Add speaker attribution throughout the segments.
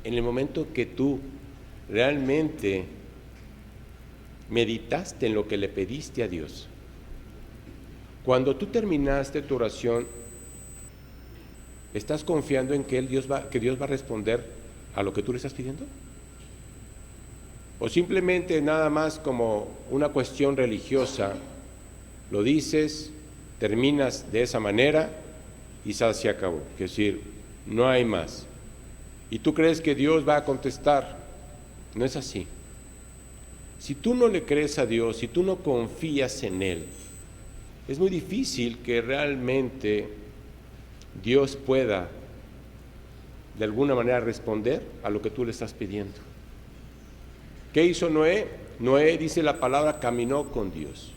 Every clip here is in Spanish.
Speaker 1: en el momento que tú realmente meditaste en lo que le pediste a Dios. Cuando tú terminaste tu oración, ¿estás confiando en que Dios va a responder a lo que tú le estás pidiendo? ¿O simplemente nada más como una cuestión religiosa, lo dices, terminas de esa manera y se acabó? Es decir, no hay más. ¿Y tú crees que Dios va a contestar? No es así. Si tú no le crees a Dios, si tú no confías en Él, es muy difícil que realmente Dios pueda de alguna manera responder a lo que tú le estás pidiendo. ¿Qué hizo Noé? Noé, dice la palabra, caminó con Dios.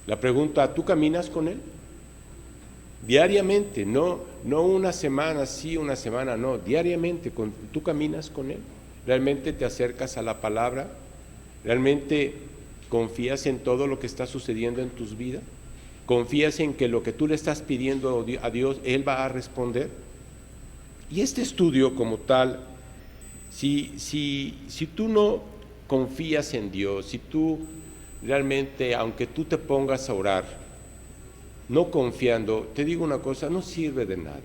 Speaker 1: La pregunta, ¿tú caminas con Él? Diariamente, no una semana sí, una semana no, diariamente, ¿tú caminas con Él? ¿Realmente te acercas a la palabra? ¿Realmente confías en todo lo que está sucediendo en tus vidas? ¿Confías en que lo que tú le estás pidiendo a Dios, Él va a responder? Y este estudio como tal, si tú no confías en Dios, si tú realmente, aunque tú te pongas a orar, no confiando, te digo una cosa, no sirve de nada.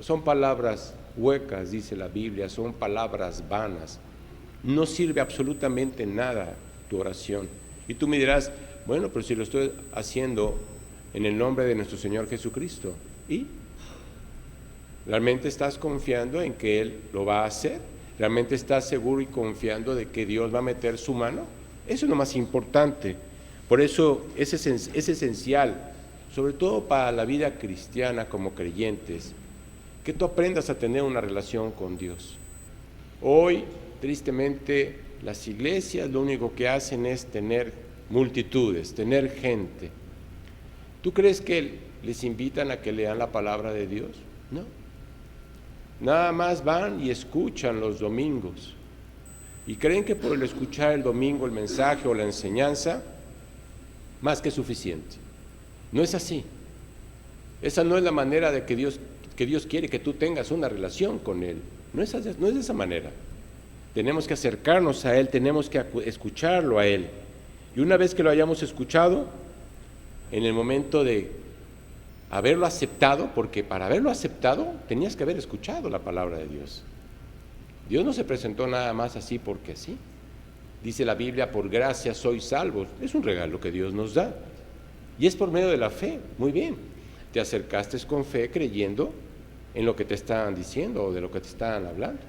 Speaker 1: Son palabras huecas, dice la Biblia, son palabras vanas. No sirve absolutamente nada tu oración. Y tú me dirás, bueno, pero si lo estoy haciendo en el nombre de nuestro Señor Jesucristo, ¿y? ¿Realmente estás confiando en que Él lo va a hacer? ¿Realmente estás seguro y confiando de que Dios va a meter su mano? Eso es lo más importante. Por eso es esencial, sobre todo para la vida cristiana como creyentes, que tú aprendas a tener una relación con Dios. Hoy, tristemente, las iglesias lo único que hacen es tener multitudes, tener gente. ¿Tú crees que les invitan a que lean la palabra de Dios? No. Nada más van y escuchan los domingos. Y creen que por el escuchar el domingo el mensaje o la enseñanza, más que suficiente. No es así. Esa no es la manera de que Dios quiere que tú tengas una relación con Él. No es de esa manera. Tenemos que acercarnos a Él, tenemos que escucharlo a Él. Y una vez que lo hayamos escuchado, en el momento de haberlo aceptado, porque para haberlo aceptado tenías que haber escuchado la palabra de Dios. Dios no se presentó nada más así porque sí. Dice la Biblia, por gracia sois salvos. Es un regalo que Dios nos da. Y es por medio de la fe. Muy bien. Te acercaste con fe creyendo en lo que te estaban diciendo o de lo que te estaban hablando.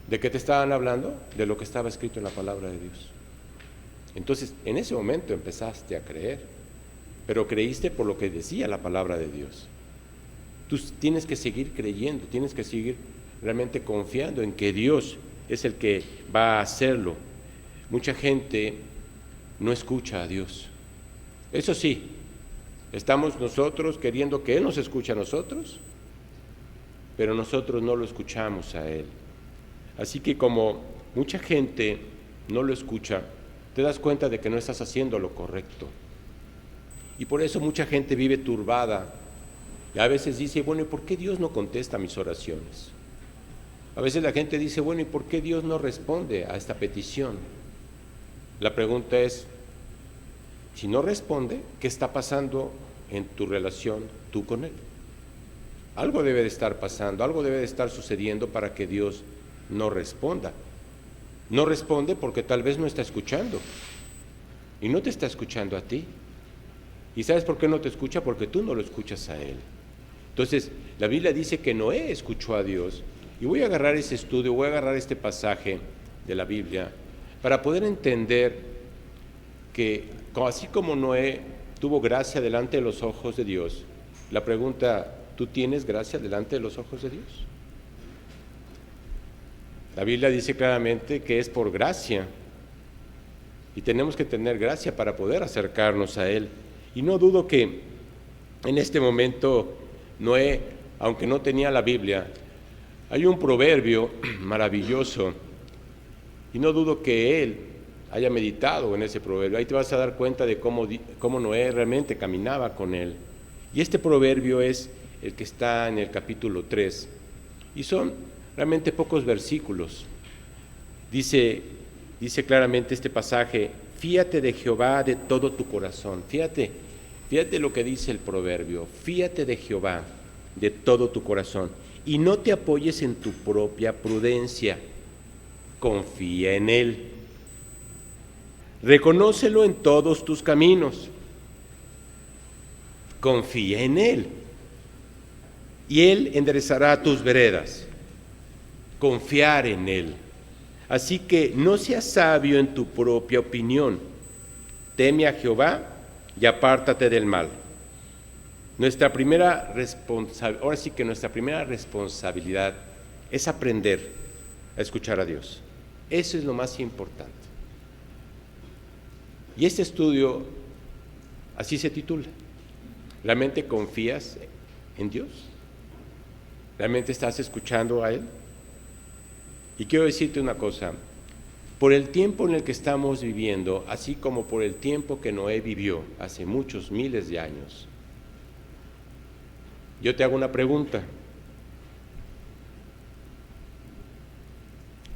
Speaker 1: ¿De qué te estaban hablando? De lo que estaba escrito en la palabra de Dios. Entonces, en ese momento empezaste a creer, pero creíste por lo que decía la palabra de Dios. Tú tienes que seguir creyendo, tienes que seguir realmente confiando en que Dios es el que va a hacerlo. Mucha gente no escucha a Dios. Eso sí, estamos nosotros queriendo que Él nos escuche a nosotros, pero nosotros no lo escuchamos a Él. Así que como mucha gente no lo escucha, te das cuenta de que no estás haciendo lo correcto. Y por eso mucha gente vive turbada. Y a veces dice, bueno, ¿y por qué Dios no contesta mis oraciones? A veces la gente dice, bueno, ¿y por qué Dios no responde a esta petición? La pregunta es, si no responde, ¿qué está pasando en tu relación tú con Él? Algo debe de estar pasando, algo debe de estar sucediendo para que Dios no responda. No responde porque tal vez no está escuchando. Y no te está escuchando a ti. ¿Y sabes por qué no te escucha? Porque tú no lo escuchas a Él. Entonces, la Biblia dice que Noé escuchó a Dios. Y voy a agarrar ese estudio, voy a agarrar este pasaje de la Biblia para poder entender que así como Noé tuvo gracia delante de los ojos de Dios, la pregunta, ¿tú tienes gracia delante de los ojos de Dios? La Biblia dice claramente que es por gracia y tenemos que tener gracia para poder acercarnos a Él. Y no dudo que en este momento Noé, aunque no tenía la Biblia, hay un proverbio maravilloso y no dudo que él haya meditado en ese proverbio. Ahí te vas a dar cuenta de cómo Noé realmente caminaba con él. Y este proverbio es, el que está en el capítulo 3, y son realmente pocos versículos. Dice claramente este pasaje: fíate de Jehová de todo tu corazón. Fíjate lo que dice el proverbio: fíate de Jehová de todo tu corazón y no te apoyes en tu propia prudencia, confía en Él. Reconócelo en todos tus caminos, confía en Él, y Él enderezará tus veredas. Confiar en Él. Así que no seas sabio en tu propia opinión. Teme a Jehová y apártate del mal. Nuestra primera responsabilidad es aprender a escuchar a Dios. Eso es lo más importante. Y este estudio así se titula: ¿realmente confías en Dios? ¿Realmente estás escuchando a Él? Y quiero decirte una cosa: por el tiempo en el que estamos viviendo, así como por el tiempo que Noé vivió hace muchos miles de años, yo te hago una pregunta: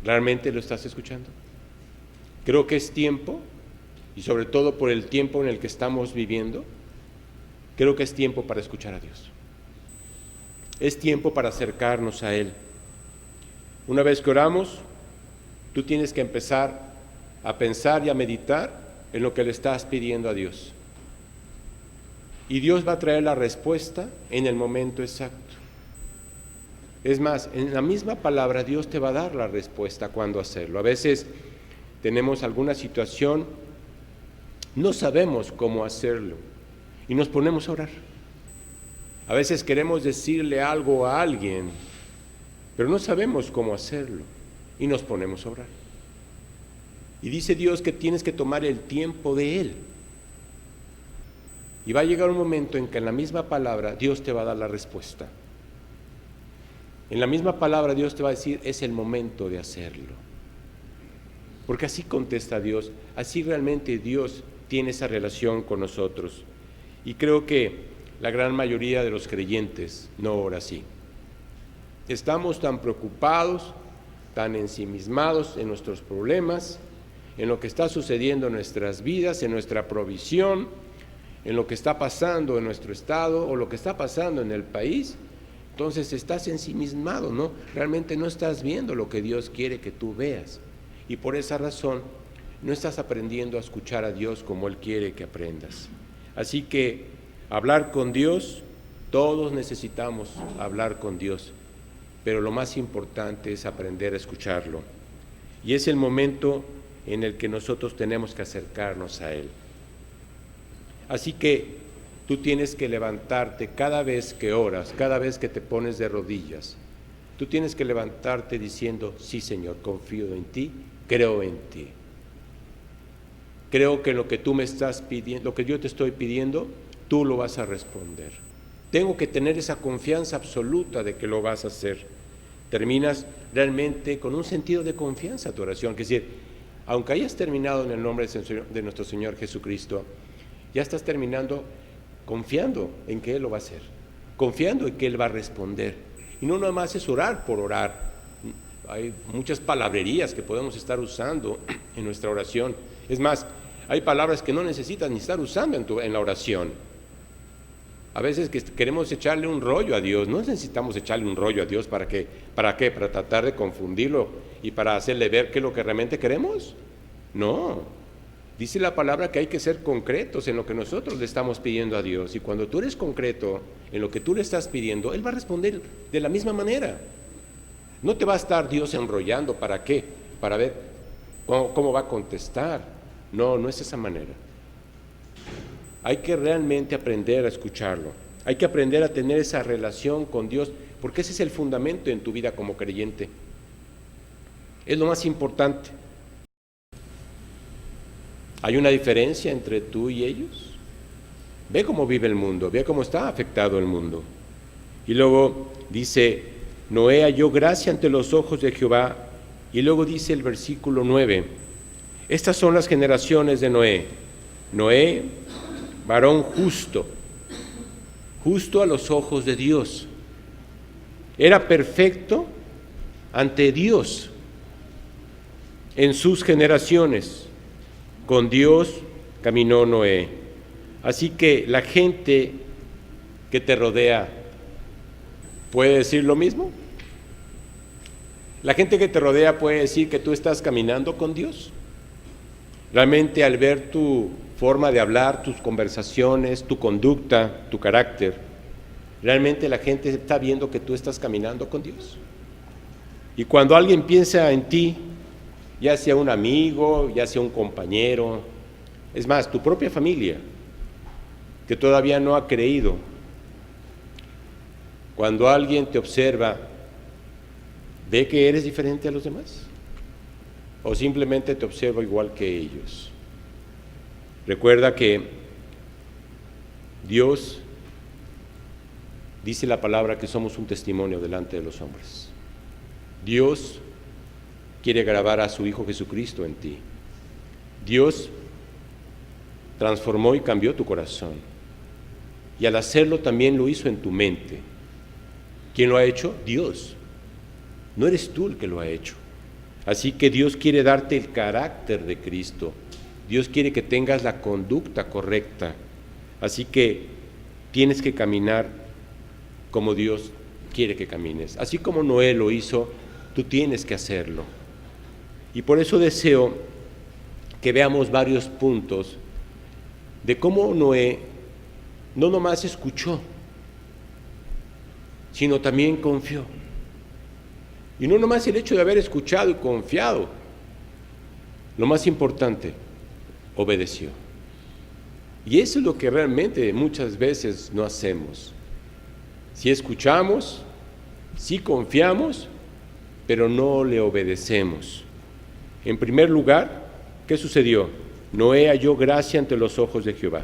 Speaker 1: ¿realmente lo estás escuchando? Creo que es tiempo, y sobre todo por el tiempo en el que estamos viviendo, creo que es tiempo para escuchar a Dios. Es tiempo para acercarnos a Él. Una vez que oramos, tú tienes que empezar a pensar y a meditar en lo que le estás pidiendo a Dios. Y Dios va a traer la respuesta en el momento exacto. Es más, en la misma palabra Dios te va a dar la respuesta cuándo hacerlo. A veces tenemos alguna situación, no sabemos cómo hacerlo y nos ponemos a orar. A veces queremos decirle algo a alguien, pero no sabemos cómo hacerlo y nos ponemos a orar. Y dice Dios que tienes que tomar el tiempo de Él. Y va a llegar un momento en que en la misma palabra Dios te va a dar la respuesta. En la misma palabra Dios te va a decir: es el momento de hacerlo. Porque así contesta Dios, así realmente Dios tiene esa relación con nosotros. Y creo que la gran mayoría de los creyentes no ora así. Estamos tan preocupados, tan ensimismados en nuestros problemas, en lo que está sucediendo en nuestras vidas, en nuestra provisión, en lo que está pasando en nuestro estado o lo que está pasando en el país. Entonces estás ensimismado, ¿no? Realmente no estás viendo lo que Dios quiere que tú veas. Y por esa razón no estás aprendiendo a escuchar a Dios como Él quiere que aprendas. Así que hablar con Dios, todos necesitamos hablar con Dios, pero lo más importante es aprender a escucharlo. Y es el momento en el que nosotros tenemos que acercarnos a Él. Así que tú tienes que levantarte cada vez que oras, cada vez que te pones de rodillas. Tú tienes que levantarte diciendo: sí, Señor, confío en ti, creo en ti. Creo que lo que tú me estás pidiendo, lo que yo te estoy pidiendo, tú lo vas a responder. Tengo que tener esa confianza absoluta de que lo vas a hacer. Terminas realmente con un sentido de confianza tu oración, es decir, aunque hayas terminado en el nombre de nuestro Señor Jesucristo, ya estás terminando confiando en que Él lo va a hacer, confiando en que Él va a responder. Y no nada más es orar por orar. Hay muchas palabrerías que podemos estar usando en nuestra oración. Es más, hay palabras que no necesitas ni estar usando en la oración. A veces que queremos echarle un rollo a Dios. No necesitamos echarle un rollo a Dios. ¿Para qué? ¿Para qué? ¿Para tratar de confundirlo y para hacerle ver qué es lo que realmente queremos? No. Dice la palabra que hay que ser concretos en lo que nosotros le estamos pidiendo a Dios. Y cuando tú eres concreto en lo que tú le estás pidiendo, Él va a responder de la misma manera. No te va a estar Dios enrollando. ¿Para qué? Para ver cómo va a contestar. No, no es esa manera. Hay que realmente aprender a escucharlo. Hay que aprender a tener esa relación con Dios, porque ese es el fundamento en tu vida como creyente. Es lo más importante. ¿Hay una diferencia entre tú y ellos? Ve cómo vive el mundo, ve cómo está afectado el mundo. Y luego dice: Noé halló gracia ante los ojos de Jehová. Y luego dice el versículo 9: estas son las generaciones de Noé. Noé, varón justo, justo a los ojos de Dios. Era perfecto ante Dios en sus generaciones. Con Dios caminó Noé. Así que la gente que te rodea puede decir lo mismo. La gente que te rodea puede decir que tú estás caminando con Dios. Realmente al ver tu forma de hablar, tus conversaciones, tu conducta, tu carácter, realmente la gente está viendo que tú estás caminando con Dios. Y cuando alguien piensa en ti, ya sea un amigo, ya sea un compañero, es más, tu propia familia, que todavía no ha creído, cuando alguien te observa, ¿ve que eres diferente a los demás? ¿O simplemente te observa igual que ellos? Recuerda que Dios dice la palabra que somos un testimonio delante de los hombres. Dios quiere grabar a su Hijo Jesucristo en ti. Dios transformó y cambió tu corazón. Y al hacerlo también lo hizo en tu mente. ¿Quién lo ha hecho? Dios. No eres tú el que lo ha hecho. Así que Dios quiere darte el carácter de Cristo. Dios quiere que tengas la conducta correcta. Así que tienes que caminar como Dios quiere que camines. Así como Noé lo hizo, tú tienes que hacerlo. Y por eso deseo que veamos varios puntos de cómo Noé no nomás escuchó, sino también confió. Y no nomás el hecho de haber escuchado y confiado, lo más importante, obedeció. Y eso es lo que realmente muchas veces no hacemos. Si escuchamos, si confiamos, pero no le obedecemos. En primer lugar, ¿qué sucedió? Noé halló gracia ante los ojos de Jehová.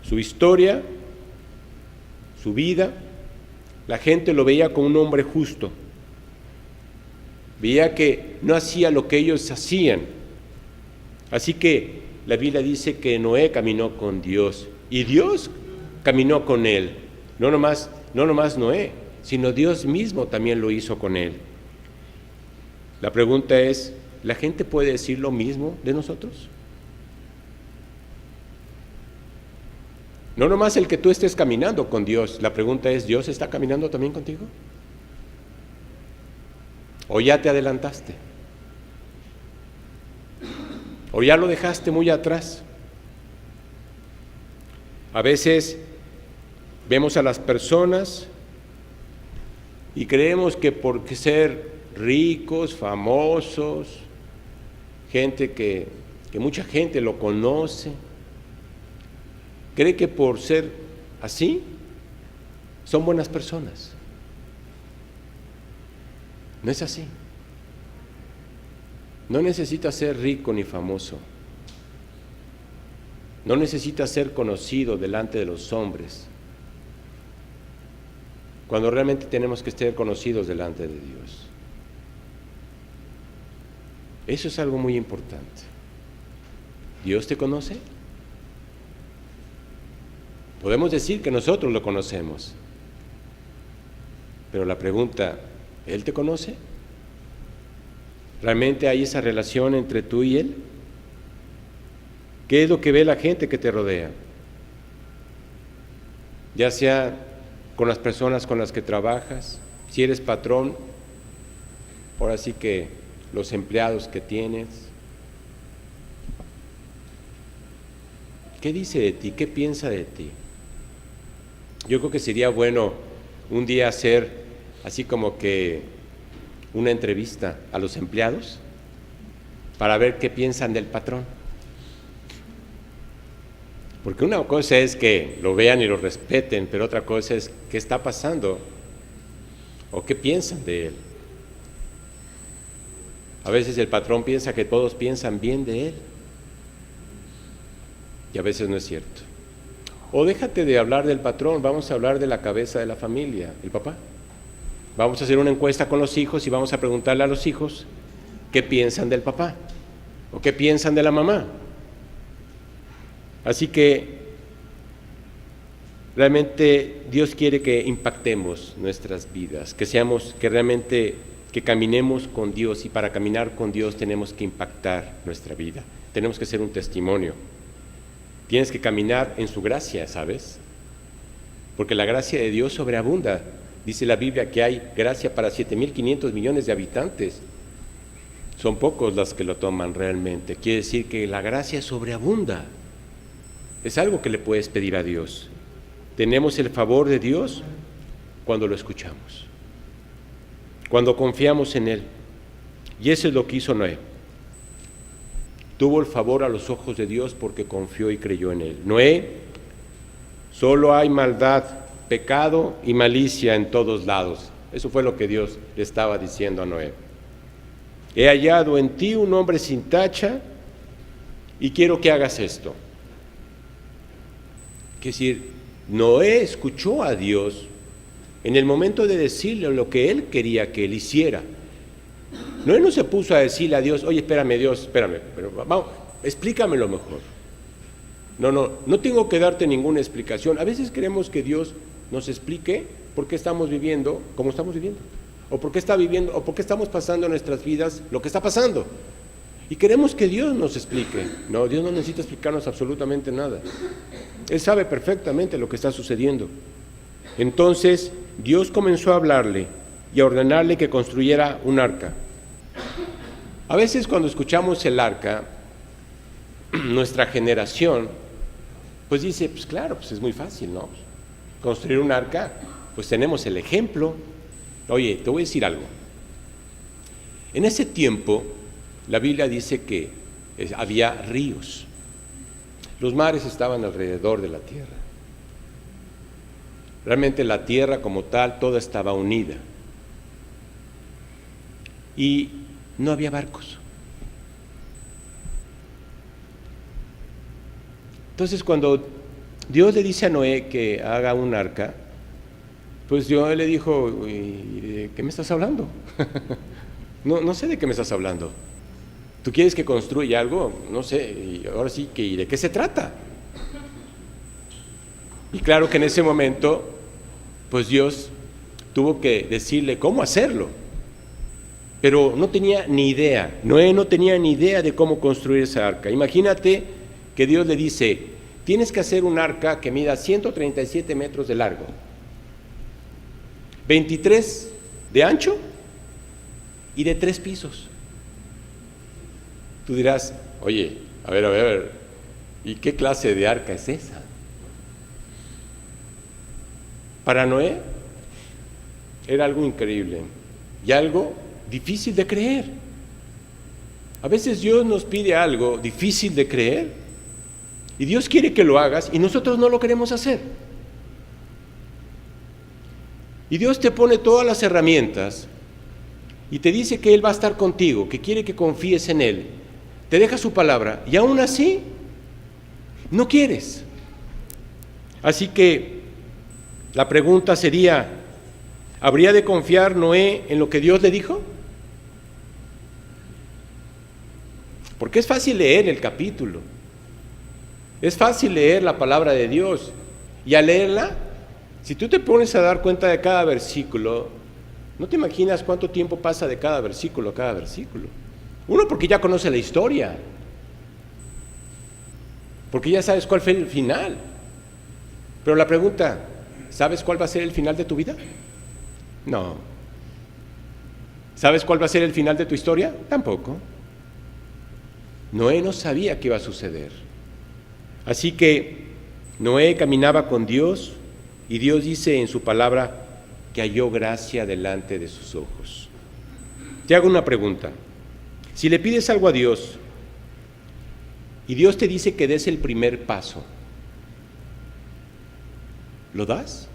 Speaker 1: Su historia, su vida, la gente lo veía como un hombre justo. Veía que no hacía lo que ellos hacían. Así que la Biblia dice que Noé caminó con Dios y Dios caminó con él. No nomás Noé, sino Dios mismo también lo hizo con él. La pregunta es, ¿la gente puede decir lo mismo de nosotros? No nomás el que tú estés caminando con Dios, la pregunta es, ¿Dios está caminando también contigo? ¿O ya te adelantaste? ¿O ya lo dejaste muy atrás? A veces vemos a las personas y creemos que por ser ricos, famosos, gente que mucha gente lo conoce, cree que por ser así son buenas personas. No es así. No necesitas ser rico ni famoso. No necesitas ser conocido delante de los hombres. Cuando realmente tenemos que ser conocidos delante de Dios. Eso es algo muy importante. ¿Dios te conoce? Podemos decir que nosotros lo conocemos. Pero la pregunta, ¿Él te conoce? ¿Realmente hay esa relación entre tú y Él? ¿Qué es lo que ve la gente que te rodea? Ya sea con las personas con las que trabajas, si eres patrón, ahora sí que los empleados que tienes. ¿Qué dice de ti? ¿Qué piensa de ti? Yo creo que sería bueno un día hacer así como que una entrevista a los empleados para ver qué piensan del patrón. Porque una cosa es que lo vean y lo respeten, pero otra cosa es qué está pasando o qué piensan de él. A veces el patrón piensa que todos piensan bien de él y a veces no es cierto. O déjate de hablar del patrón, vamos a hablar de la cabeza de la familia, el papá. Vamos a hacer una encuesta con los hijos y vamos a preguntarle a los hijos qué piensan del papá o qué piensan de la mamá. Así que realmente Dios quiere que impactemos nuestras vidas, que caminemos con Dios, y para caminar con Dios tenemos que impactar nuestra vida, tenemos que ser un testimonio. Tienes que caminar en su gracia, ¿sabes? Porque la gracia de Dios sobreabunda. Dice la Biblia que hay gracia para 7.500 millones de habitantes. Son pocos los que lo toman realmente. Quiere decir que la gracia sobreabunda. Es algo que le puedes pedir a Dios. Tenemos el favor de Dios cuando lo escuchamos, cuando confiamos en Él. Y eso es lo que hizo Noé. Tuvo el favor a los ojos de Dios porque confió y creyó en Él. Noé, solo hay maldad, pecado y malicia en todos lados. Eso fue lo que Dios le estaba diciendo a Noé. He hallado en ti un hombre sin tacha y quiero que hagas esto. Es decir, Noé escuchó a Dios en el momento de decirle lo que él quería que él hiciera. Noé no se puso a decirle a Dios, oye, espérame Dios, espérame, pero vamos, explícamelo mejor. No tengo que darte ninguna explicación. A veces queremos que Dios nos explique por qué estamos viviendo como estamos viviendo, o por qué estamos pasando en nuestras vidas lo que está pasando. Y queremos que Dios nos explique. No, Dios no necesita explicarnos absolutamente nada. Él sabe perfectamente lo que está sucediendo. Entonces, Dios comenzó a hablarle y a ordenarle que construyera un arca. A veces cuando escuchamos el arca, nuestra generación, pues dice, pues claro, pues es muy fácil, ¿no? Construir un arca, pues tenemos el ejemplo. Oye, te voy a decir algo. En ese tiempo, la Biblia dice que había ríos. Los mares estaban alrededor de la tierra. Realmente la tierra como tal, toda estaba unida. Y no había barcos. Entonces, cuando Dios le dice a Noé que haga un arca, pues Dios le dijo, ¿de qué me estás hablando? No sé de qué me estás hablando. ¿Tú quieres que construya algo? No sé, y ahora sí, ¿y de qué se trata? Y claro que en ese momento, pues Dios tuvo que decirle cómo hacerlo. Pero no tenía ni idea, Noé no tenía ni idea de cómo construir esa arca. Imagínate que Dios le dice, tienes que hacer un arca que mida 137 metros de largo, 23 de ancho y de 3 pisos. Tú dirás, oye, a ver, ¿y qué clase de arca es esa? Para Noé era algo increíble y algo difícil de creer. A veces Dios nos pide algo difícil de creer y Dios quiere que lo hagas y nosotros no lo queremos hacer. Y Dios te pone todas las herramientas y te dice que Él va a estar contigo, que quiere que confíes en Él. Te deja su palabra y aún así no quieres. Así que la pregunta sería, ¿habría de confiar Noé en lo que Dios le dijo? Porque es fácil leer el capítulo, es fácil leer la palabra de Dios, y al leerla, si tú te pones a dar cuenta de cada versículo, no te imaginas cuánto tiempo pasa de cada versículo a cada versículo. Uno, porque ya conoce la historia, porque ya sabes cuál fue el final. Pero la pregunta, ¿sabes cuál va a ser el final de tu vida? No. ¿Sabes cuál va a ser el final de tu historia? Tampoco. Noé no sabía qué iba a suceder. Así que Noé caminaba con Dios y Dios dice en su palabra que halló gracia delante de sus ojos. Te hago una pregunta. Si le pides algo a Dios y Dios te dice que des el primer paso, ¿lo das?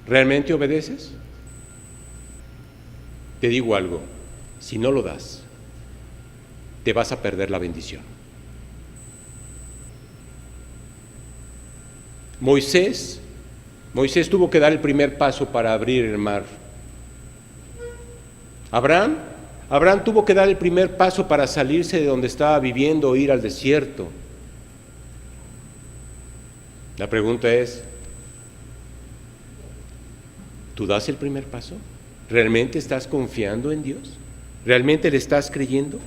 Speaker 1: ¿Realmente obedeces? Te digo algo, si no lo das, te vas a perder la bendición. Moisés tuvo que dar el primer paso para abrir el mar. Abraham tuvo que dar el primer paso para salirse de donde estaba viviendo e ir al desierto. La pregunta es, ¿tú das el primer paso? ¿Realmente estás confiando en Dios? ¿Realmente le estás creyendo?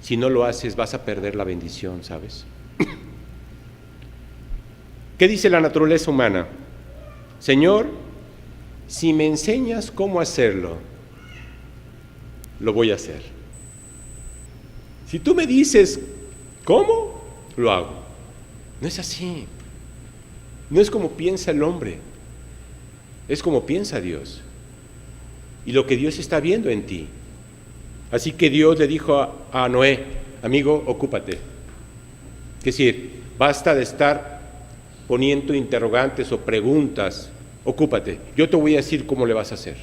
Speaker 1: Si no lo haces, vas a perder la bendición, ¿sabes? ¿Qué dice la naturaleza humana? Señor, si me enseñas cómo hacerlo, lo voy a hacer. Si tú me dices cómo, lo hago. No es así. No es como piensa el hombre, es como piensa Dios. Y lo que Dios está viendo en ti. Así que Dios le dijo a Noé, amigo, ocúpate. Es decir, basta de estar poniendo interrogantes o preguntas, ocúpate. Yo te voy a decir cómo le vas a hacer.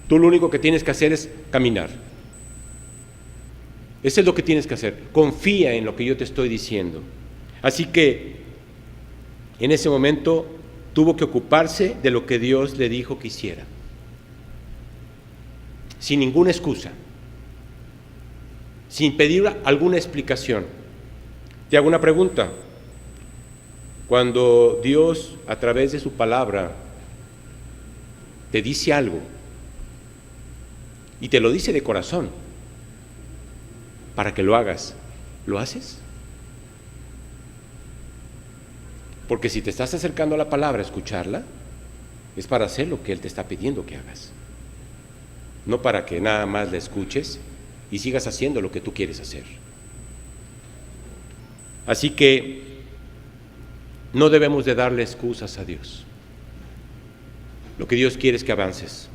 Speaker 1: Tú lo único que tienes que hacer es caminar. Eso es lo que tienes que hacer. Confía en lo que yo te estoy diciendo. Así que en ese momento tuvo que ocuparse de lo que Dios le dijo que hiciera. Sin ninguna excusa, sin pedir alguna explicación. Te hago una pregunta. Cuando Dios, a través de su palabra, te dice algo, y te lo dice de corazón, para que lo hagas, ¿lo haces? Porque si te estás acercando a la palabra a escucharla, es para hacer lo que Él te está pidiendo que hagas. No para que nada más la escuches y sigas haciendo lo que tú quieres hacer. Así que no debemos de darle excusas a Dios. Lo que Dios quiere es que avances,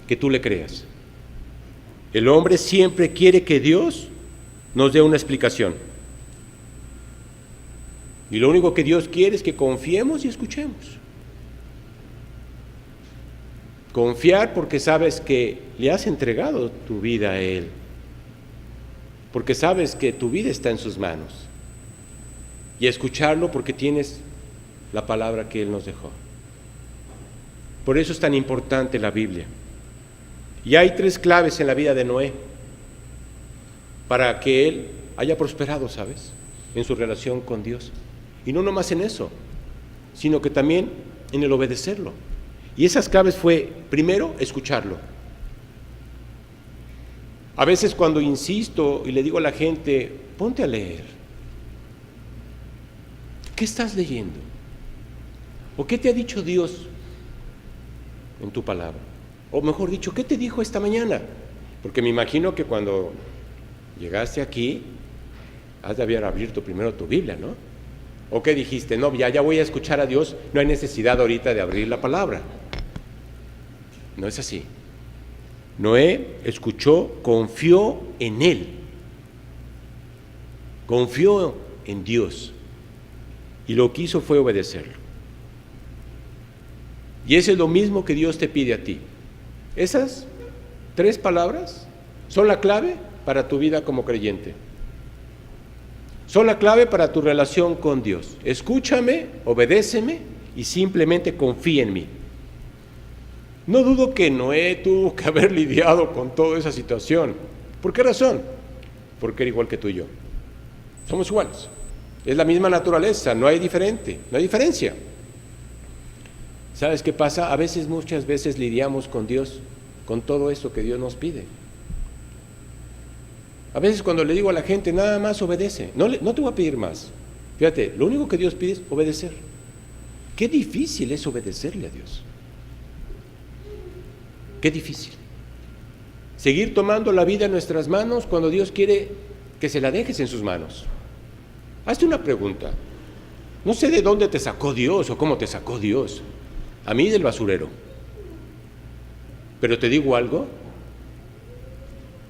Speaker 1: que tú le creas. El hombre siempre quiere que Dios nos dé una explicación. Y lo único que Dios quiere es que confiemos y escuchemos. Confiar porque sabes que le has entregado tu vida a Él, porque sabes que tu vida está en sus manos, y escucharlo porque tienes la palabra que Él nos dejó. Por eso es tan importante la Biblia. Y hay 3 claves en la vida de Noé para que él haya prosperado, ¿sabes?, en su relación con Dios. Y no nomás en eso, sino que también en el obedecerlo. Y esas claves fue, primero, escucharlo. A veces cuando insisto y le digo a la gente, ponte a leer. ¿Qué estás leyendo? ¿O qué te ha dicho Dios en tu palabra? O mejor dicho, ¿qué te dijo esta mañana? Porque me imagino que cuando llegaste aquí, has de haber abierto primero tu Biblia, ¿no? ¿O qué dijiste? No, ya voy a escuchar a Dios, no hay necesidad ahorita de abrir la palabra. No es así. Noé escuchó, confió en Él, confió en Dios, y lo que hizo fue obedecerlo. Y eso es lo mismo que Dios te pide a ti. Esas 3 palabras son la clave para tu vida como creyente. Son la clave para tu relación con Dios. Escúchame, obedéceme y simplemente confía en mí. No dudo que Noé tuvo que haber lidiado con toda esa situación. ¿Por qué razón? Porque era igual que tú y yo. Somos iguales. Es la misma naturaleza, no hay diferencia. ¿Sabes qué pasa? Muchas veces lidiamos con Dios, con todo esto que Dios nos pide. A veces cuando le digo a la gente, nada más obedece, no te voy a pedir más. Fíjate, lo único que Dios pide es obedecer. Qué difícil es obedecerle a Dios. Qué difícil. Seguir tomando la vida en nuestras manos cuando Dios quiere que se la dejes en sus manos. Hazte una pregunta. No sé de dónde te sacó Dios o cómo te sacó Dios. A mí del basurero. Pero te digo algo.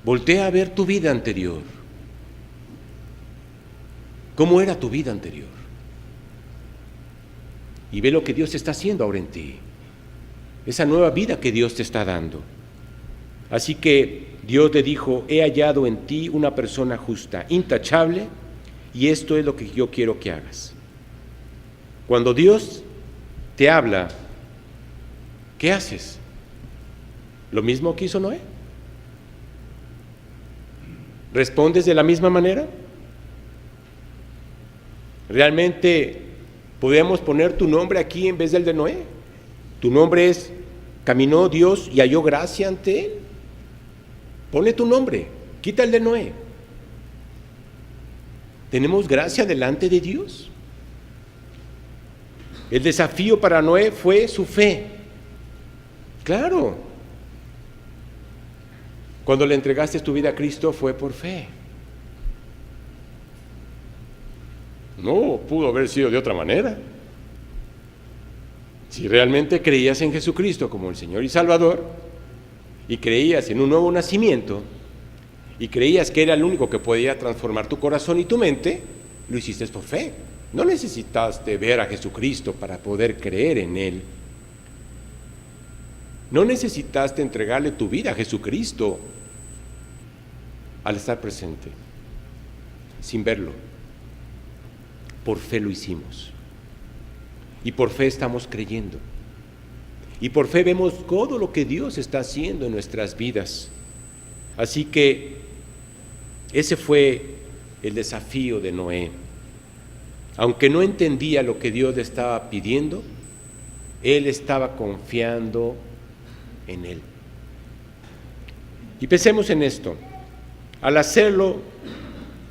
Speaker 1: Voltea a ver tu vida anterior. ¿Cómo era tu vida anterior? Y ve lo que Dios está haciendo ahora en ti. Esa nueva vida que Dios te está dando. Así que Dios le dijo, he hallado en ti una persona justa, intachable, y esto es lo que yo quiero que hagas. Cuando Dios te habla, ¿qué haces? ¿Lo mismo que hizo Noé? ¿Respondes de la misma manera? Realmente podemos poner tu nombre aquí en vez del de Noé. Tu nombre es: caminó Dios y halló gracia ante él. Ponle tu nombre, quita el de Noé. ¿Tenemos gracia delante de Dios? El desafío para Noé fue su fe. Claro. Cuando le entregaste tu vida a Cristo fue por fe. No pudo haber sido de otra manera. Si realmente creías en Jesucristo como el Señor y Salvador, y creías en un nuevo nacimiento, y creías que era el único que podía transformar tu corazón y tu mente, lo hiciste por fe. No necesitaste ver a Jesucristo para poder creer en Él. No necesitaste entregarle tu vida a Jesucristo al estar presente, sin verlo. Por fe lo hicimos. Y por fe estamos creyendo. Y por fe vemos todo lo que Dios está haciendo en nuestras vidas. Así que ese fue el desafío de Noé. Aunque no entendía lo que Dios le estaba pidiendo, él estaba confiando en Él. Y pensemos en esto. Al hacerlo,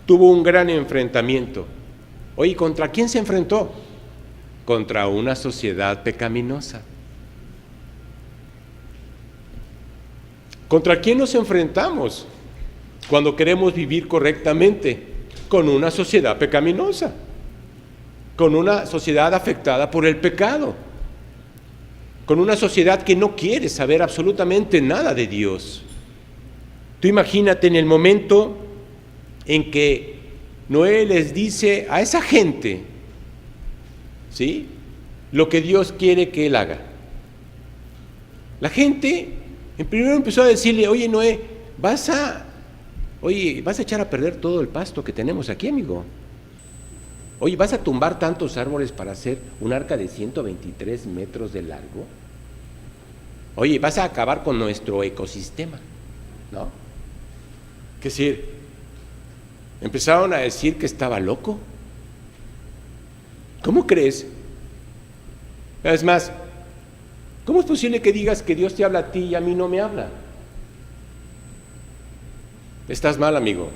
Speaker 1: tuvo un gran enfrentamiento. Oye, ¿contra quién se enfrentó? Contra una sociedad pecaminosa. ¿Contra quién nos enfrentamos cuando queremos vivir correctamente? Con una sociedad pecaminosa, con una sociedad afectada por el pecado, con una sociedad que no quiere saber absolutamente nada de Dios. Tú imagínate en el momento en que Noé les dice a esa gente, ¿sí?, lo que Dios quiere que él haga. La gente primero empezó a decirle: oye, Noé, vas a echar a perder todo el pasto que tenemos aquí, amigo. Oye, ¿vas a tumbar tantos árboles para hacer un arca de 123 metros de largo? Oye, ¿vas a acabar con nuestro ecosistema? ¿No? ¿Qué decir? Empezaron a decir que estaba loco. ¿Cómo crees? Es más, ¿cómo es posible que digas que Dios te habla a ti y a mí no me habla? Estás mal, amigo.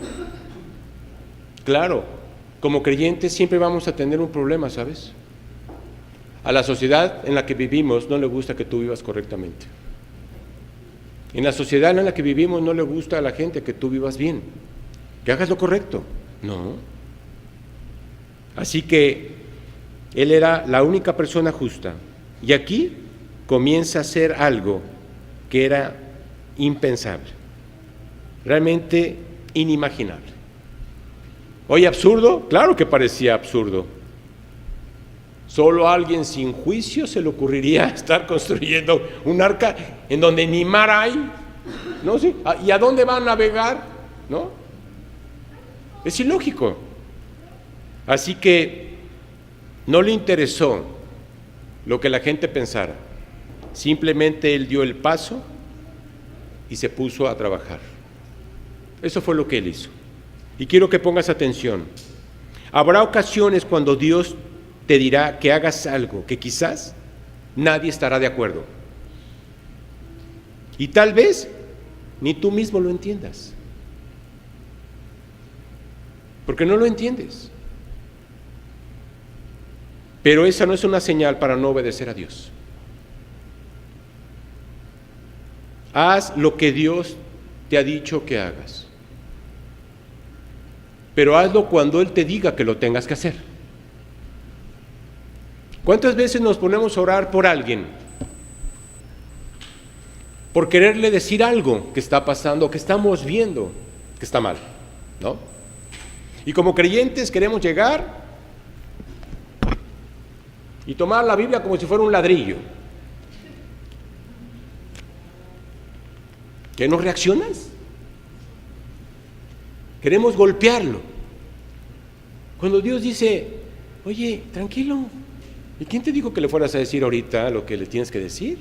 Speaker 1: Claro, como creyentes siempre vamos a tener un problema, ¿sabes? A la sociedad en la que vivimos no le gusta que tú vivas correctamente. En la sociedad en la que vivimos no le gusta a la gente que tú vivas bien, que hagas lo correcto. No. Así que él era la única persona justa. Y aquí comienza a hacer algo que era impensable, realmente inimaginable. Oye, ¿absurdo? Claro que parecía absurdo. Solo a alguien sin juicio se le ocurriría estar construyendo un arca en donde ni mar hay, ¿no? ¿Sí? ¿Y a dónde van a navegar? ¿No? Es ilógico. Así que no le interesó lo que la gente pensara. Simplemente él dio el paso y se puso a trabajar. Eso fue lo que él hizo. Y quiero que pongas atención. Habrá ocasiones cuando Dios te dirá que hagas algo que quizás nadie estará de acuerdo. Y tal vez ni tú mismo lo entiendas. Porque no lo entiendes. Pero esa no es una señal para no obedecer a Dios. Haz lo que Dios te ha dicho que hagas. Pero hazlo cuando Él te diga que lo tengas que hacer. ¿Cuántas veces nos ponemos a orar por alguien? Por quererle decir algo que está pasando, que estamos viendo que está mal, ¿no? Y como creyentes queremos llegar y tomar la Biblia como si fuera un ladrillo. ¿Qué no reaccionas? Queremos golpearlo. Cuando Dios dice: oye, tranquilo, ¿y quién te dijo que le fueras a decir ahorita lo que le tienes que decir?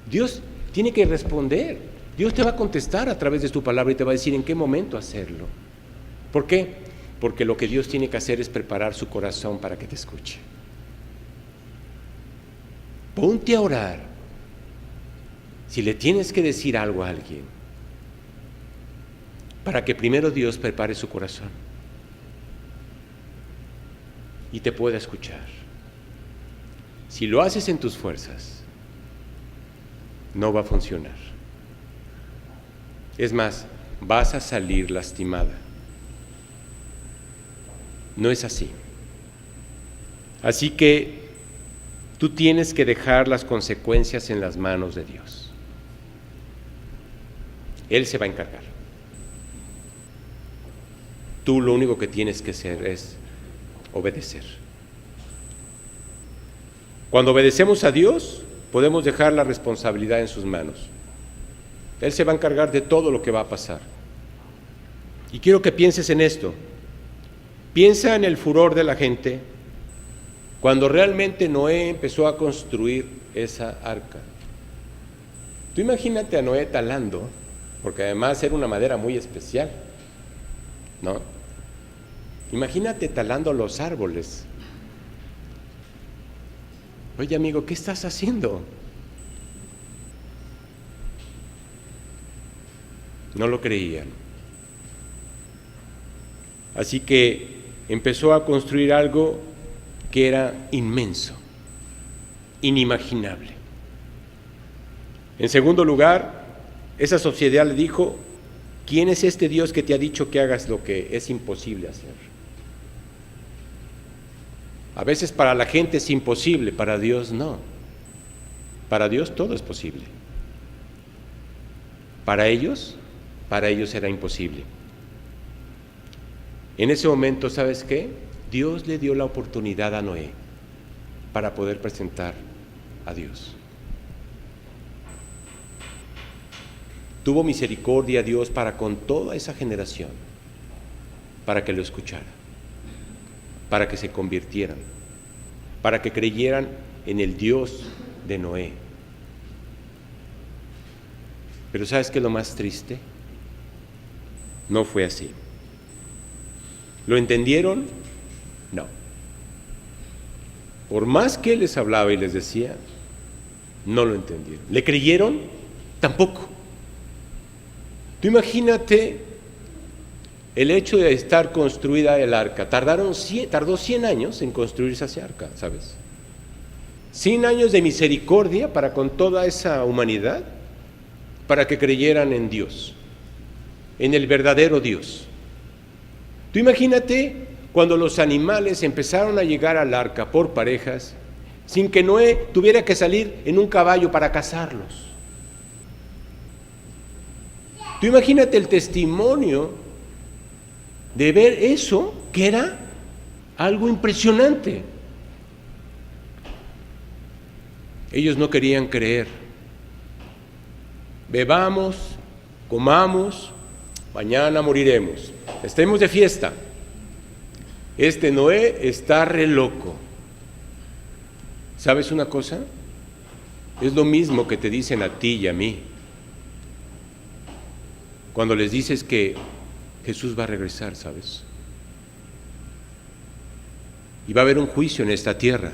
Speaker 1: Dios tiene que responder. Dios te va a contestar a través de tu palabra y te va a decir en qué momento hacerlo. ¿Por qué? porque lo que Dios tiene que hacer es preparar su corazón para que te escuche. Ponte a orar. Si le tienes que decir algo a alguien, para que primero Dios prepare su corazón y te pueda escuchar. Si lo haces en tus fuerzas, no va a funcionar. Es más, vas a salir lastimada. No es así. Así que tú tienes que dejar las consecuencias en las manos de Dios. Él se va a encargar. Tú lo único que tienes que hacer es obedecer. Cuando obedecemos a Dios, podemos dejar la responsabilidad en sus manos. Él se va a encargar de todo lo que va a pasar. Y quiero que pienses en esto. Piensa en el furor de la gente cuando realmente Noé empezó a construir esa arca. Tú imagínate a Noé talando, porque además era una madera muy especial, ¿no? Imagínate talando los árboles. Oye, amigo, ¿qué estás haciendo? No lo creían. Así que empezó a construir algo que era inmenso, inimaginable. En segundo lugar, esa sociedad le dijo: ¿quién es este Dios que te ha dicho que hagas lo que es imposible hacer? A veces para la gente es imposible, para Dios no. Para Dios todo es posible. Para ellos era imposible. En ese momento, ¿sabes qué? Dios le dio la oportunidad a Noé para poder presentar a Dios. Tuvo misericordia a Dios para con toda esa generación, para que lo escuchara, para que se convirtieran, para que creyeran en el Dios de Noé. Pero ¿sabes qué es lo más triste? No fue así. ¿Lo entendieron? No. Por más que él les hablaba y les decía, no lo entendieron. ¿Le creyeron? Tampoco. Tú imagínate el hecho de estar construida el arca. Tardó 100 años en construirse esa arca, ¿sabes? 100 años de misericordia para con toda esa humanidad, para que creyeran en Dios, en el verdadero Dios. Tú imagínate cuando los animales empezaron a llegar al arca por parejas, sin que Noé tuviera que salir en un caballo para cazarlos. Tú imagínate el testimonio de ver eso, que era algo impresionante. Ellos no querían creer. Bebamos, comamos, mañana moriremos. Estemos de fiesta. Este Noé está re loco. ¿Sabes una cosa? Es lo mismo que te dicen a ti y a mí. Cuando les dices que Jesús va a regresar, ¿sabes? Y va a haber un juicio en esta tierra.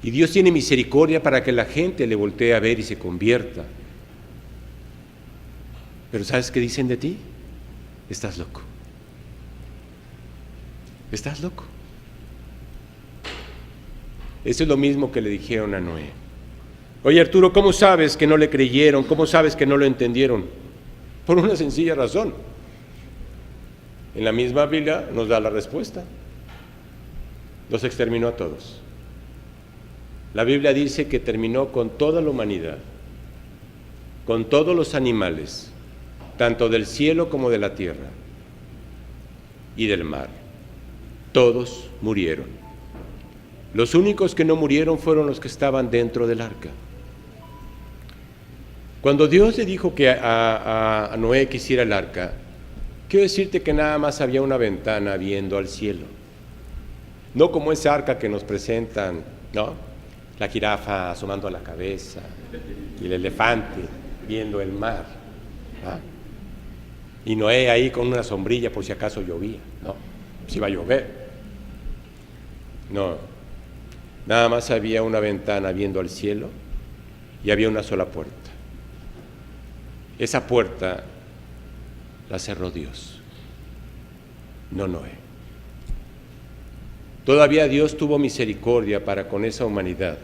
Speaker 1: Y Dios tiene misericordia para que la gente le voltee a ver y se convierta. Pero ¿sabes qué dicen de ti? Estás loco. Estás loco. Eso es lo mismo que le dijeron a Noé. Oye, Arturo, ¿cómo sabes que no le creyeron? ¿Cómo sabes que no lo entendieron? Por una sencilla razón. En la misma Biblia nos da la respuesta. Los exterminó a todos. La Biblia dice que terminó con toda la humanidad, con todos los animales, tanto del cielo como de la tierra y del mar. Todos murieron. Los únicos que no murieron fueron los que estaban dentro del arca. Cuando Dios le dijo que a Noé que hiciera el arca, quiero decirte que nada más había una ventana viendo al cielo. No como esa arca que nos presentan, ¿no? La jirafa asomando a la cabeza y el elefante viendo el mar. ¿Ah? Y Noé ahí con una sombrilla por si acaso llovía. No, si iba a llover. No, nada más había una ventana viendo al cielo y había una sola puerta. Esa puerta la cerró Dios, no Noé. Todavía Dios tuvo misericordia para con esa humanidad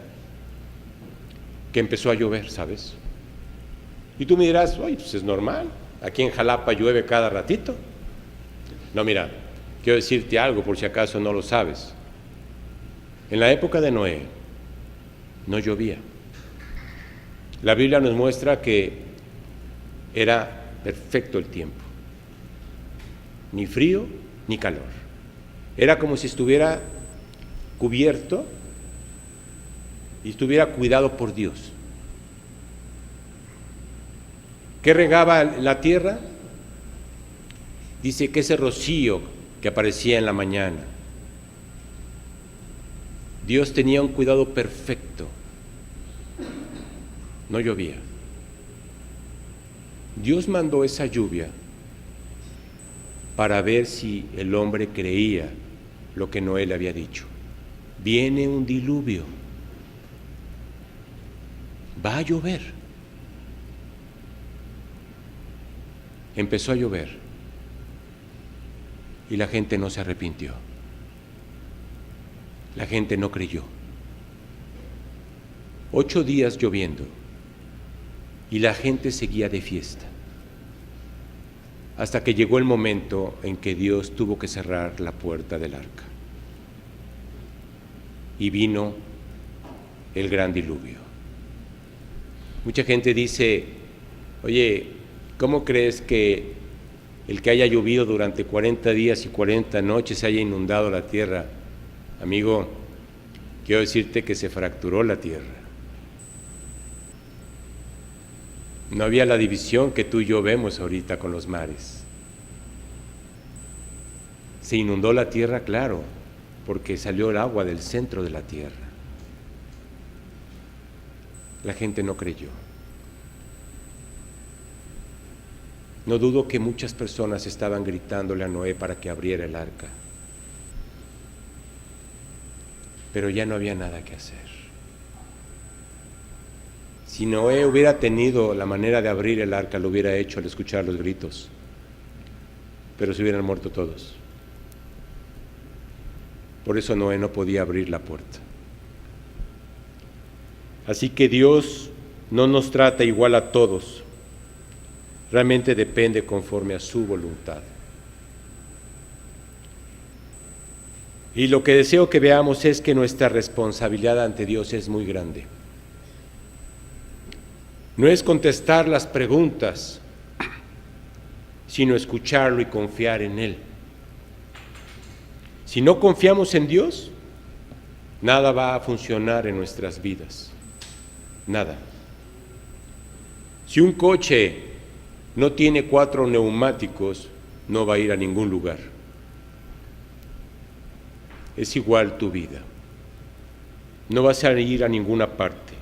Speaker 1: que empezó a llover, ¿sabes? Y tú me dirás, oye, pues es normal, aquí en Jalapa llueve cada ratito. No, mira, quiero decirte algo por si acaso no lo sabes. En la época de Noé no llovía. La Biblia nos muestra que era perfecto el tiempo, ni frío ni calor. Era como si estuviera cubierto y estuviera cuidado por Dios. ¿Qué regaba la tierra? Dice que ese rocío que aparecía en la mañana. Dios tenía un cuidado perfecto. No llovía. Dios mandó esa lluvia para ver si el hombre creía lo que Noé le había dicho. Viene un diluvio. Va a llover. Empezó a llover y la gente no se arrepintió. La gente no creyó. 8 días lloviendo y la gente seguía de fiesta, hasta que llegó el momento en que Dios tuvo que cerrar la puerta del arca y vino el gran diluvio. Mucha gente dice, oye, ¿cómo crees que el que haya llovido durante 40 días y 40 noches haya inundado la tierra? Amigo, quiero decirte que se fracturó la tierra. No había la división que tú y yo vemos ahorita con los mares. Se inundó la tierra, claro, porque salió el agua del centro de la tierra. La gente no creyó. No dudo que muchas personas estaban gritándole a Noé para que abriera el arca. Pero ya no había nada que hacer. Si Noé hubiera tenido la manera de abrir el arca, lo hubiera hecho al escuchar los gritos, pero se hubieran muerto todos. Por eso Noé no podía abrir la puerta. Así que Dios no nos trata igual a todos, realmente depende conforme a su voluntad. Y lo que deseo que veamos es que nuestra responsabilidad ante Dios es muy grande. No es contestar las preguntas, sino escucharlo y confiar en Él. Si no confiamos en Dios, nada va a funcionar en nuestras vidas. Nada. Si un coche no tiene 4 neumáticos, no va a ir a ningún lugar. Es igual tu vida. No vas a ir a ninguna parte.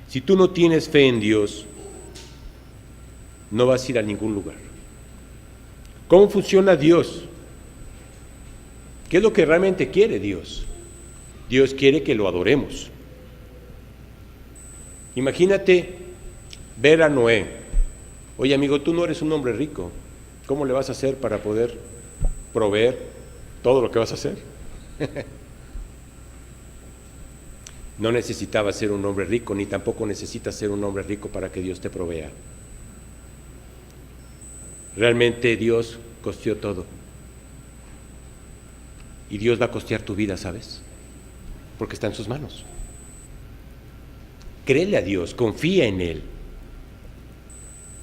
Speaker 1: Si tú no tienes fe en Dios, no vas a ir a ningún lugar. ¿Cómo funciona Dios? ¿Qué es lo que realmente quiere Dios? Dios quiere que lo adoremos. Imagínate ver a Noé. Oye, amigo, tú no eres un hombre rico. ¿Cómo le vas a hacer para poder proveer todo lo que vas a hacer? No necesitabas ser un hombre rico, ni tampoco necesitas ser un hombre rico para que Dios te provea. Realmente Dios costeó todo. Y Dios va a costear tu vida, ¿sabes? Porque está en sus manos. Créele a Dios, confía en Él.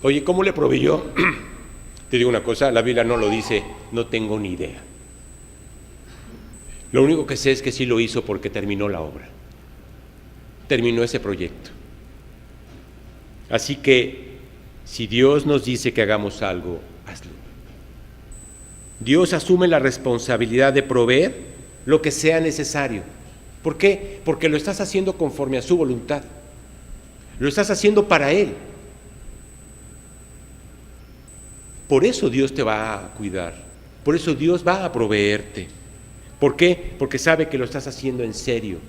Speaker 1: Oye, ¿cómo le proveyó? Te digo una cosa, la Biblia no lo dice, no tengo ni idea. Lo único que sé es que sí lo hizo porque terminó la obra. Terminó ese proyecto. Así que, si Dios nos dice que hagamos algo, hazlo. Dios asume la responsabilidad de proveer lo que sea necesario. ¿Por qué? Porque lo estás haciendo conforme a su voluntad. Lo estás haciendo para Él. Por eso Dios te va a cuidar, por eso Dios va a proveerte. ¿Por qué? Porque sabe que lo estás haciendo en serio,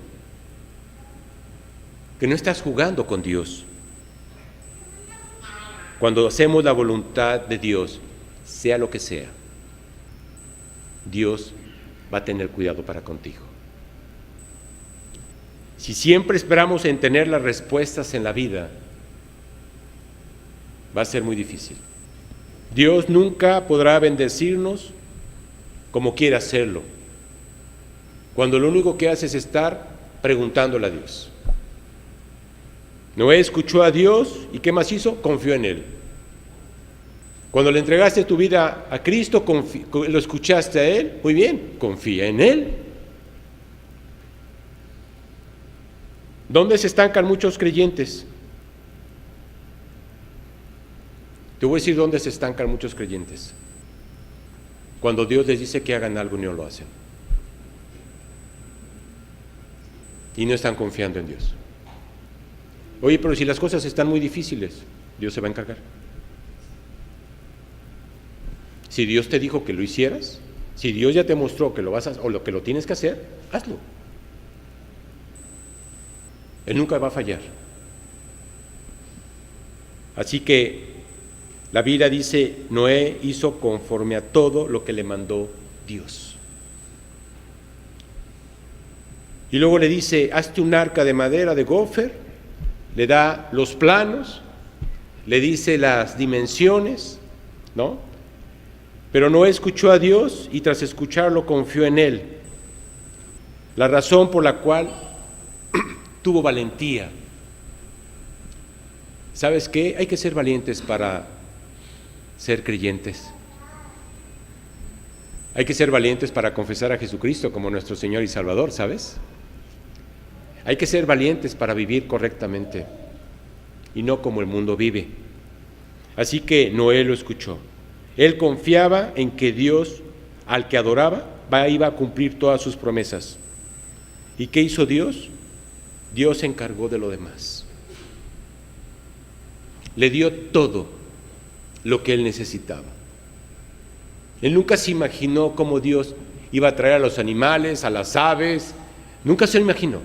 Speaker 1: que no estás jugando con Dios. Cuando hacemos la voluntad de Dios, sea lo que sea, Dios va a tener cuidado para contigo. Si siempre esperamos en tener las respuestas en la vida, va a ser muy difícil. Dios nunca podrá bendecirnos como quiere hacerlo, cuando lo único que hace es estar preguntándole a Dios. Noé escuchó a Dios y ¿qué más hizo? Confió en Él. Cuando le entregaste tu vida a Cristo, lo escuchaste a Él, muy bien, confía en Él. ¿Dónde se estancan muchos creyentes? Te voy a decir dónde se estancan muchos creyentes. Cuando Dios les dice que hagan algo y no lo hacen. Y no están confiando en Dios. Oye, pero si las cosas están muy difíciles, Dios se va a encargar. Si Dios te dijo que lo hicieras, si Dios ya te mostró que lo vas a o lo que lo tienes que hacer, hazlo. Él nunca va a fallar. Así que la Biblia dice, Noé hizo conforme a todo lo que le mandó Dios. Y luego le dice, hazte un arca de madera de gofer, le da los planos, le dice las dimensiones, ¿no? Pero Noé escuchó a Dios y tras escucharlo confió en Él. La razón por la cual tuvo valentía. ¿Sabes qué? Hay que ser valientes para ser creyentes. Hay que ser valientes para confesar a Jesucristo como nuestro Señor y Salvador, ¿sabes? Hay que ser valientes para vivir correctamente y no como el mundo vive. Así que Noé lo escuchó. Él confiaba en que Dios, al que adoraba, iba a cumplir todas sus promesas. ¿Y qué hizo Dios? Dios se encargó de lo demás. Le dio todo lo que él necesitaba. Él nunca se imaginó cómo Dios iba a traer a los animales, a las aves. Nunca se lo imaginó.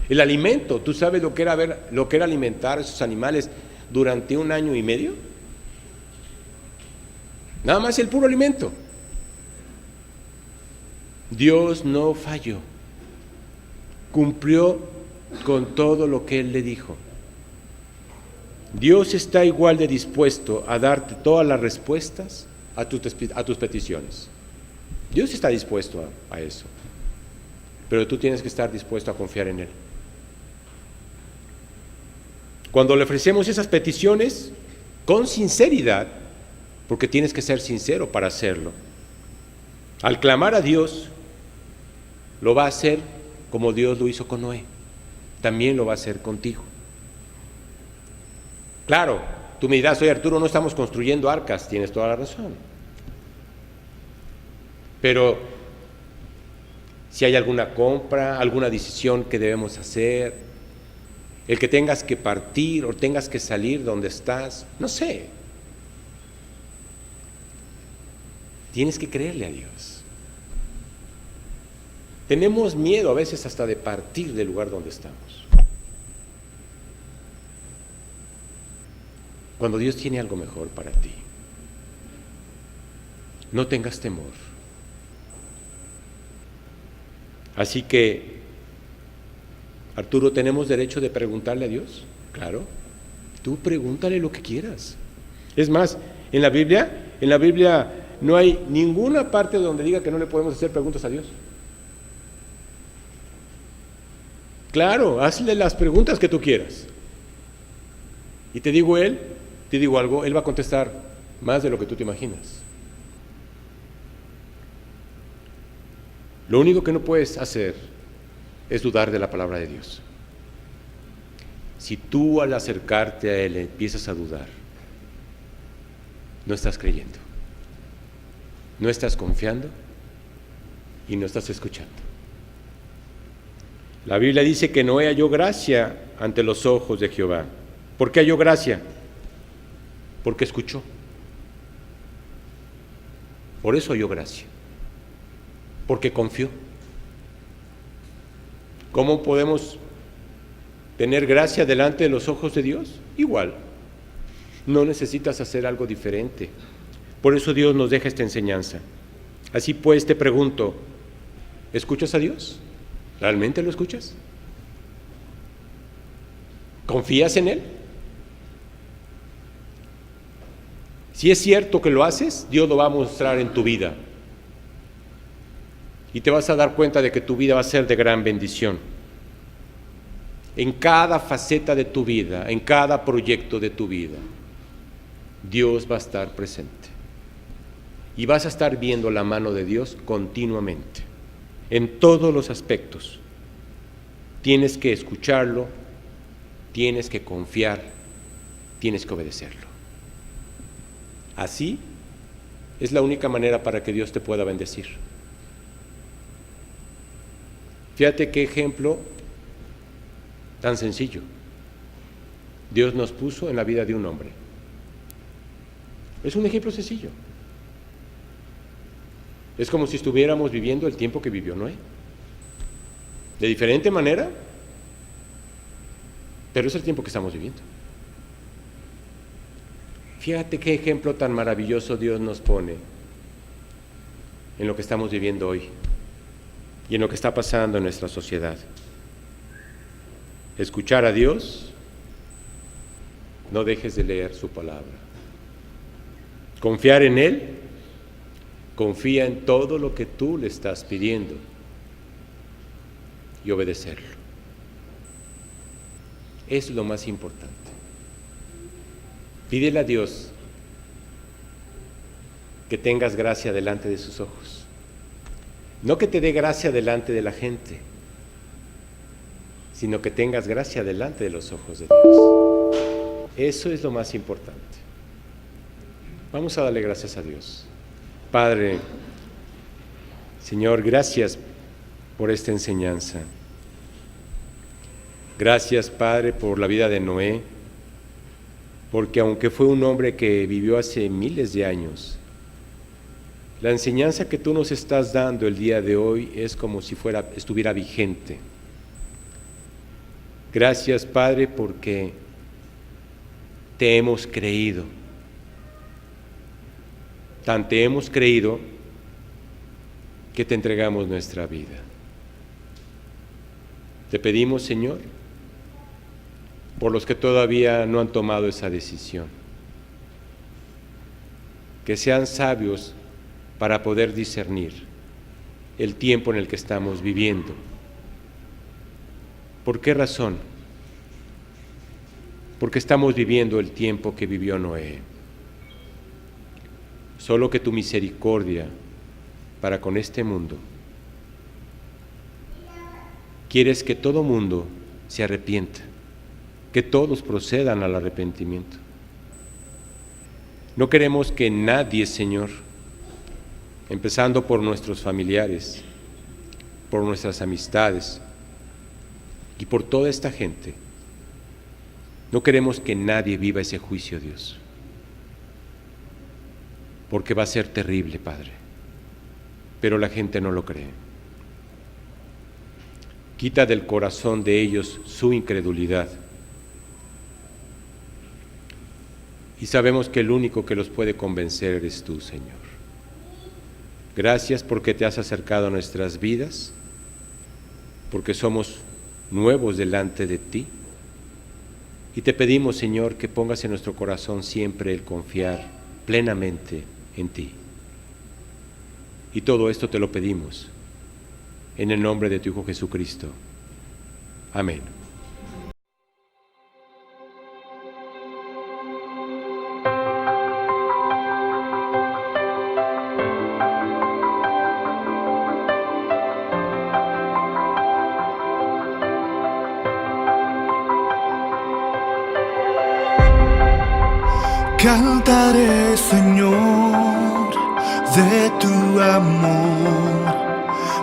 Speaker 1: El alimento, ¿tú sabes lo que era alimentar a esos animales durante 1 año y medio? Nada más el puro alimento. Dios no falló. Cumplió con todo lo que Él le dijo. Dios está igual de dispuesto a darte todas las respuestas a tus peticiones. Dios está dispuesto a eso. Pero tú tienes que estar dispuesto a confiar en Él. Cuando le ofrecemos esas peticiones con sinceridad, porque tienes que ser sincero para hacerlo, al clamar a Dios, lo va a hacer como Dios lo hizo con Noé. También lo va a hacer contigo. Claro, tú me dirás, oye Arturo, no estamos construyendo arcas, tienes toda la razón. Pero si hay alguna compra, alguna decisión que debemos hacer, el que tengas que partir o tengas que salir donde estás, no sé. Tienes que creerle a Dios. Tenemos miedo a veces hasta de partir del lugar donde estamos. Cuando Dios tiene algo mejor para ti, no tengas temor. Así que, Arturo, ¿tenemos derecho de preguntarle a Dios? Claro, tú pregúntale lo que quieras. Es más, en la Biblia no hay ninguna parte donde diga que no le podemos hacer preguntas a Dios. Claro, hazle las preguntas que tú quieras. Y te digo algo, Él va a contestar más de lo que tú te imaginas. Lo único que no puedes hacer es dudar de la palabra de Dios. Si tú al acercarte a Él empiezas a dudar, no estás creyendo, no estás confiando y no estás escuchando. La Biblia dice que Noé halló gracia ante los ojos de Jehová. ¿Por qué halló gracia? Porque escuchó. Por eso halló gracia, porque confió. ¿Cómo podemos tener gracia delante de los ojos de Dios? Igual, no necesitas hacer algo diferente. Por eso Dios nos deja esta enseñanza. Así pues te pregunto, ¿escuchas a Dios? ¿Realmente lo escuchas? ¿Confías en Él? Si es cierto que lo haces, Dios lo va a mostrar en tu vida. Y te vas a dar cuenta de que tu vida va a ser de gran bendición. En cada faceta de tu vida, en cada proyecto de tu vida, Dios va a estar presente. Y vas a estar viendo la mano de Dios continuamente, en todos los aspectos. Tienes que escucharlo, tienes que confiar, tienes que obedecerlo. Así es la única manera para que Dios te pueda bendecir. Fíjate qué ejemplo tan sencillo Dios nos puso en la vida de un hombre. Es un ejemplo sencillo. Es como si estuviéramos viviendo el tiempo que vivió Noé. De diferente manera, pero es el tiempo que estamos viviendo. Fíjate qué ejemplo tan maravilloso Dios nos pone en lo que estamos viviendo hoy y en lo que está pasando en nuestra sociedad. Escuchar a Dios, no dejes de leer su palabra. Confiar en Él, confía en todo lo que tú le estás pidiendo y obedecerlo. Es lo más importante. Pídele a Dios que tengas gracia delante de sus ojos. No que te dé gracia delante de la gente, sino que tengas gracia delante de los ojos de Dios. Eso es lo más importante. Vamos a darle gracias a Dios. Padre, Señor, gracias por esta enseñanza. Gracias, Padre, por la vida de Noé, porque aunque fue un hombre que vivió hace miles de años, la enseñanza que tú nos estás dando el día de hoy es como si estuviera vigente. Gracias, Padre, porque te hemos creído. Tan te hemos creído que te entregamos nuestra vida. Te pedimos, Señor, por los que todavía no han tomado esa decisión, que sean sabios para poder discernir el tiempo en el que estamos viviendo. ¿Por qué razón? Porque estamos viviendo el tiempo que vivió Noé. Solo que tu misericordia para con este mundo, quieres que todo mundo se arrepienta, que todos procedan al arrepentimiento. No queremos que nadie, Señor, empezando por nuestros familiares, por nuestras amistades y por toda esta gente, no queremos que nadie viva ese juicio, Dios, porque va a ser terrible, Padre, pero la gente no lo cree. Quita del corazón de ellos su incredulidad. Y sabemos que el único que los puede convencer eres tú, Señor. Gracias porque te has acercado a nuestras vidas, porque somos nuevos delante de ti. Y te pedimos, Señor, que pongas en nuestro corazón siempre el confiar plenamente en ti. Y todo esto te lo pedimos en el nombre de tu Hijo Jesucristo. Amén.
Speaker 2: Cantaré, Señor, de tu amor,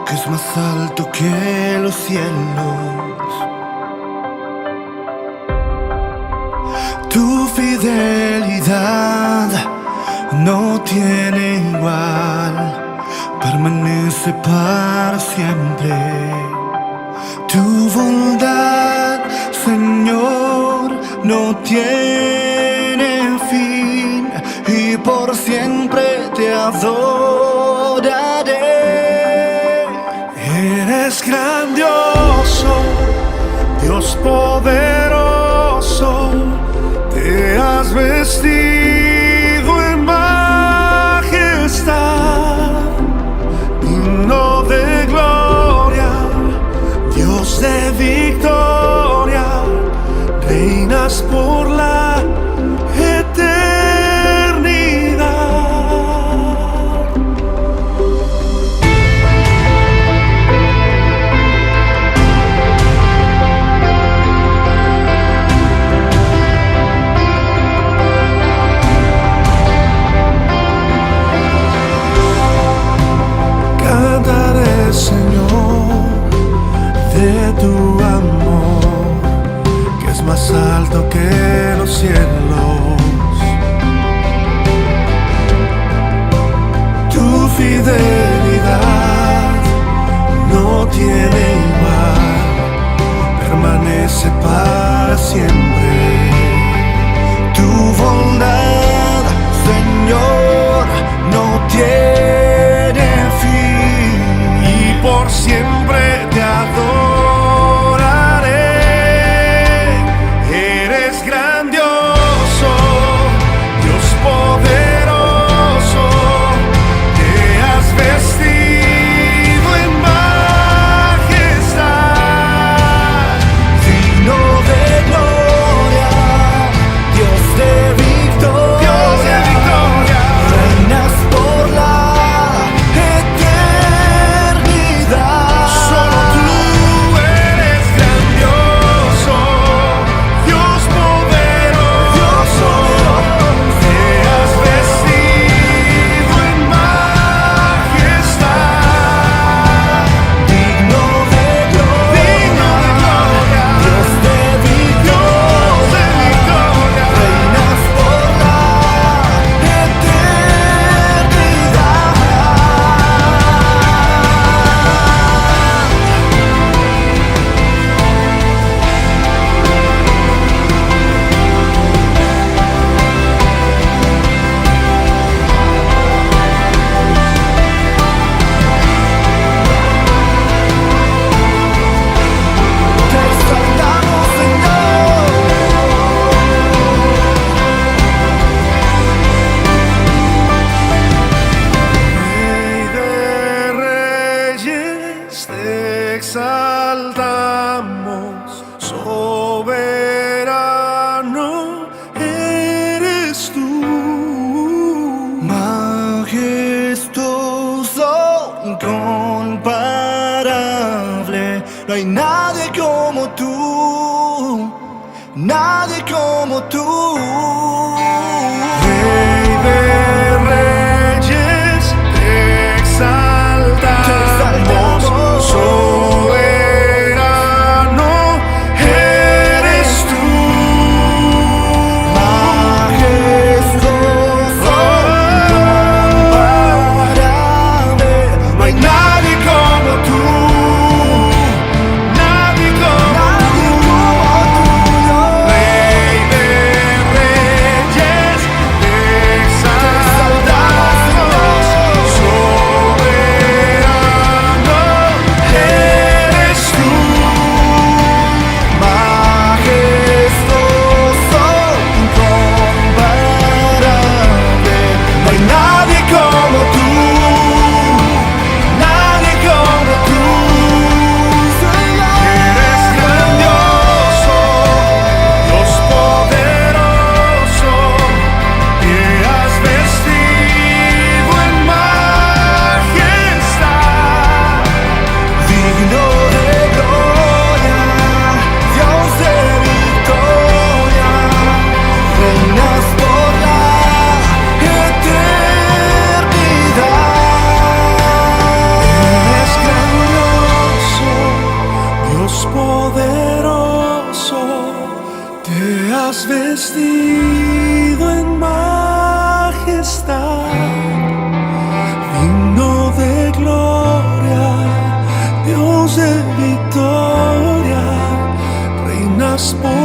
Speaker 2: que es más alto que los cielos. Tu fidelidad no tiene igual, permanece para siempre. Tu bondad, Señor, no tiene fin, y por siempre te adoraré. Eres grandioso, Dios poderoso, te has vestido en majestad, digno de gloria, Dios de victoria, reinas por la eternidad. Cantaré, Señor, de tu amor, que es más alto que los cielos. Tu fidelidad no tiene igual, permanece para siempre. Tu bondad, Señor, no tiene fin, y por siempre te adoraré. Eres grandioso, Dios poderoso, te has vestido en majestad, digno de gloria, Dios de victoria, reinas por la eternidad. Solo tú eres grandioso, Dios poderoso, te has vestido en majestad, digno de gloria, Dios de victoria, reinas por la Te exaltamos, Señor. Rey de reyes, te exaltamos, soberano eres tú. Majestuoso, incomparable, no hay nadie como tú, nadie como tú. Rey de reyes, te exaltamos, soberano eres tú. Majestuoso, incomparable, no hay nadie como tú, nadie como tú. Rey de reyes, te exaltamos, soberano eres tú. Majestuoso, incomparable, no hay nadie como tú, nadie como tú. Eres grandioso, Dios poderoso, te has vestido en majestad, digno de gloria, Dios de victoria, reinas por la eternidad. Eres grandioso, Dios poderoso, te has vestido en majestad. spoon.